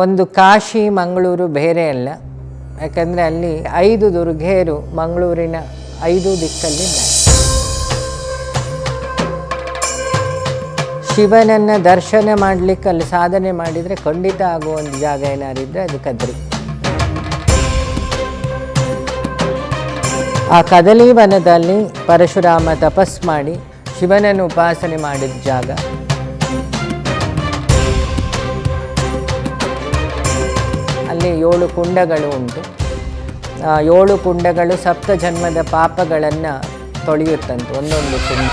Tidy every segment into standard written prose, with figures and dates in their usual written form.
ಒಂದು ಕಾಶಿ ಮಂಗಳೂರು ಬೇರೆ ಅಲ್ಲ, ಯಾಕಂದರೆ ಅಲ್ಲಿ 5 ದುರ್ಗೆಯರು ಮಂಗಳೂರಿನ 5 ದಿಕ್ಕಲ್ಲಿದ್ದಾರೆ. ಶಿವನನ್ನು ದರ್ಶನ ಮಾಡಲಿಕ್ಕೆ ಅಲ್ಲಿ ಸಾಧನೆ ಮಾಡಿದರೆ ಖಂಡಿತ ಆಗುವ ಒಂದು ಜಾಗ ಏನಾರಿದ್ರೆ ಅದು ಕದ್ರಿ. ಆ ಕದಲಿ ವನದಲ್ಲಿ ಪರಶುರಾಮ ತಪಸ್ ಮಾಡಿ ಶಿವನನ್ನು ಉಪಾಸನೆ ಮಾಡಿದ ಜಾಗ. ಅಲ್ಲಿ 7 ಕುಂಡಗಳು ಉಂಟು. 7 ಕುಂಡಗಳು 7 ಜನ್ಮದ ಪಾಪಗಳನ್ನು ತೊಳೆಯುತ್ತಂತೆ ಒಂದೊಂದು ಕುಂಡ.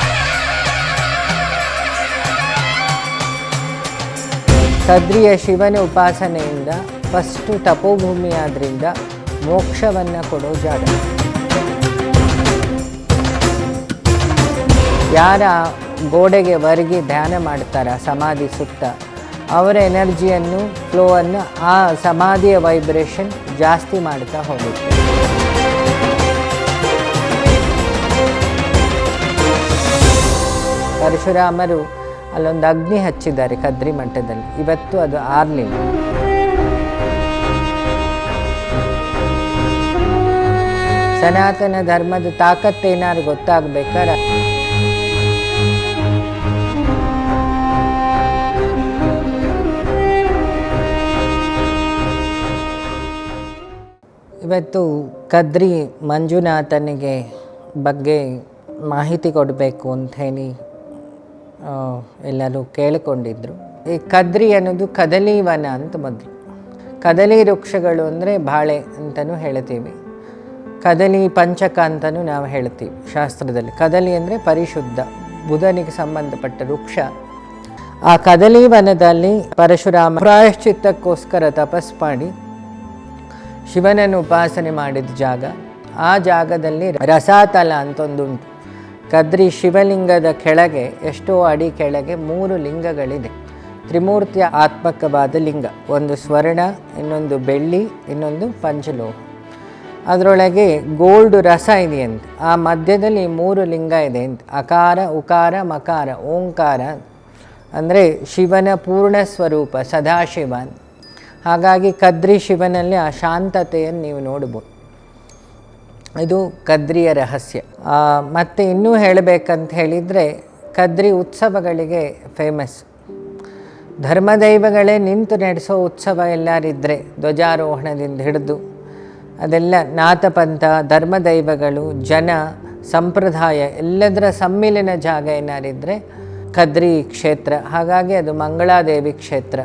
ಕದ್ರಿಯ ಶಿವನ ಉಪಾಸನೆಯಿಂದ ಫಸ್ಟು ತಪೋಭೂಮಿ ಆದ್ದರಿಂದ ಮೋಕ್ಷವನ್ನು ಕೊಡೋ ಜಾಗ. ಯಾರ ಗೋಡೆಗೆ ಒರಗಿ ಧ್ಯಾನ ಮಾಡ್ತಾರ ಸಮಾಧಿ ಸುತ್ತ, ಅವರ ಎನರ್ಜಿಯನ್ನು ಫ್ಲೋವನ್ನು ಆ ಸಮಾಧಿಯ ವೈಬ್ರೇಷನ್ ಜಾಸ್ತಿ ಮಾಡ್ತಾ ಹೋಗುತ್ತೆ. ಪರಶುರಾಮರು ಅಲ್ಲೊಂದು ಅಗ್ನಿ ಹಚ್ಚಿದ್ದಾರೆ ಕದ್ರಿ ಮಠದಲ್ಲಿ. ಇವತ್ತು ಅದು ಆರಲಿಲ್ಲ. ಸನಾತನ ಧರ್ಮದ ತಾಕತ್ತೇನಾದ್ರು ಗೊತ್ತಾಗಬೇಕಾದ್ರೆ ಇವತ್ತು ಕದ್ರಿ ಮಂಜುನಾಥನಿಗೆ ಬಗ್ಗೆ ಮಾಹಿತಿ ಕೊಡಬೇಕು ಅಂತ ಹೇಳಿ ಎಲ್ಲರೂ ಕೇಳಿಕೊಂಡಿದ್ರು. ಈ ಕದ್ರಿ ಅನ್ನೋದು ಕದಲಿ ವನ ಅಂತ ಮೊದಲು. ಕದಲಿ ವೃಕ್ಷಗಳು ಅಂದರೆ ಬಾಳೆ ಅಂತಲೂ ಹೇಳ್ತೀವಿ, ಕದಲಿ ಪಂಚಕ ಅಂತಲೂ ನಾವು ಹೇಳ್ತೀವಿ ಶಾಸ್ತ್ರದಲ್ಲಿ. ಕದಲಿ ಅಂದರೆ ಪರಿಶುದ್ಧ, ಬುಧನಿಗೆ ಸಂಬಂಧಪಟ್ಟ ವೃಕ್ಷ. ಆ ಕದಲಿ ವನದಲ್ಲಿ ಪರಶುರಾಮ ಪ್ರಾಯಶ್ಚಿತ್ತಕ್ಕೋಸ್ಕರ ತಪಸ್ ಮಾಡಿ ಶಿವನನ್ನು ಉಪಾಸನೆ ಮಾಡಿದ ಜಾಗ. ಆ ಜಾಗದಲ್ಲಿ ರಸಾತಲ ಅಂತ ಒಂದುಂಟು. ಕದ್ರಿ ಶಿವಲಿಂಗದ ಕೆಳಗೆ ಎಷ್ಟೋ ಅಡಿ ಕೆಳಗೆ 3 ಲಿಂಗಗಳಿದೆ. ತ್ರಿಮೂರ್ತಿಯ ಆತ್ಮಕವಾದ ಲಿಂಗ, ಒಂದು ಸ್ವರ್ಣ, ಇನ್ನೊಂದು ಬೆಳ್ಳಿ, ಇನ್ನೊಂದು ಪಂಚಲೋಹ. ಅದರೊಳಗೆ ಗೋಲ್ಡ್ ರಸ ಇದೆಯಂತೆ. ಆ ಮಧ್ಯದಲ್ಲಿ 3 ಲಿಂಗ ಇದೆ ಅಂತ. ಅಕಾರ, ಉಕಾರ, ಮಕಾರ, ಓಂಕಾರ ಅಂದರೆ ಶಿವನ ಪೂರ್ಣ ಸ್ವರೂಪ ಸದಾಶಿವ. ಹಾಗಾಗಿ ಕದ್ರಿ ಶಿವನಲ್ಲಿ ಆ ಶಾಂತತೆಯನ್ನು ನೀವು ನೋಡ್ಬೋದು. ಇದು ಕದ್ರಿಯ ರಹಸ್ಯ. ಮತ್ತು ಇನ್ನೂ ಹೇಳಬೇಕಂತ ಹೇಳಿದರೆ ಕದ್ರಿ ಉತ್ಸವಗಳಿಗೆ ಫೇಮಸ್. ಧರ್ಮದೈವಗಳೇ ನಿಂತು ನಡೆಸೋ ಉತ್ಸವ ಎಲ್ಲರಿದ್ದರೆ, ಧ್ವಜಾರೋಹಣದಿಂದ ಹಿಡಿದು ಅದೆಲ್ಲ ನಾಥಪಂಥ, ಧರ್ಮದೈವಗಳು, ಜನ, ಸಂಪ್ರದಾಯ ಎಲ್ಲದರ ಸಮ್ಮಿಲನ ಜಾಗ ಏನಾರಿದ್ದರೆ ಕದ್ರಿ ಕ್ಷೇತ್ರ. ಹಾಗಾಗಿ ಅದು ಮಂಗಳಾದೇವಿ ಕ್ಷೇತ್ರ.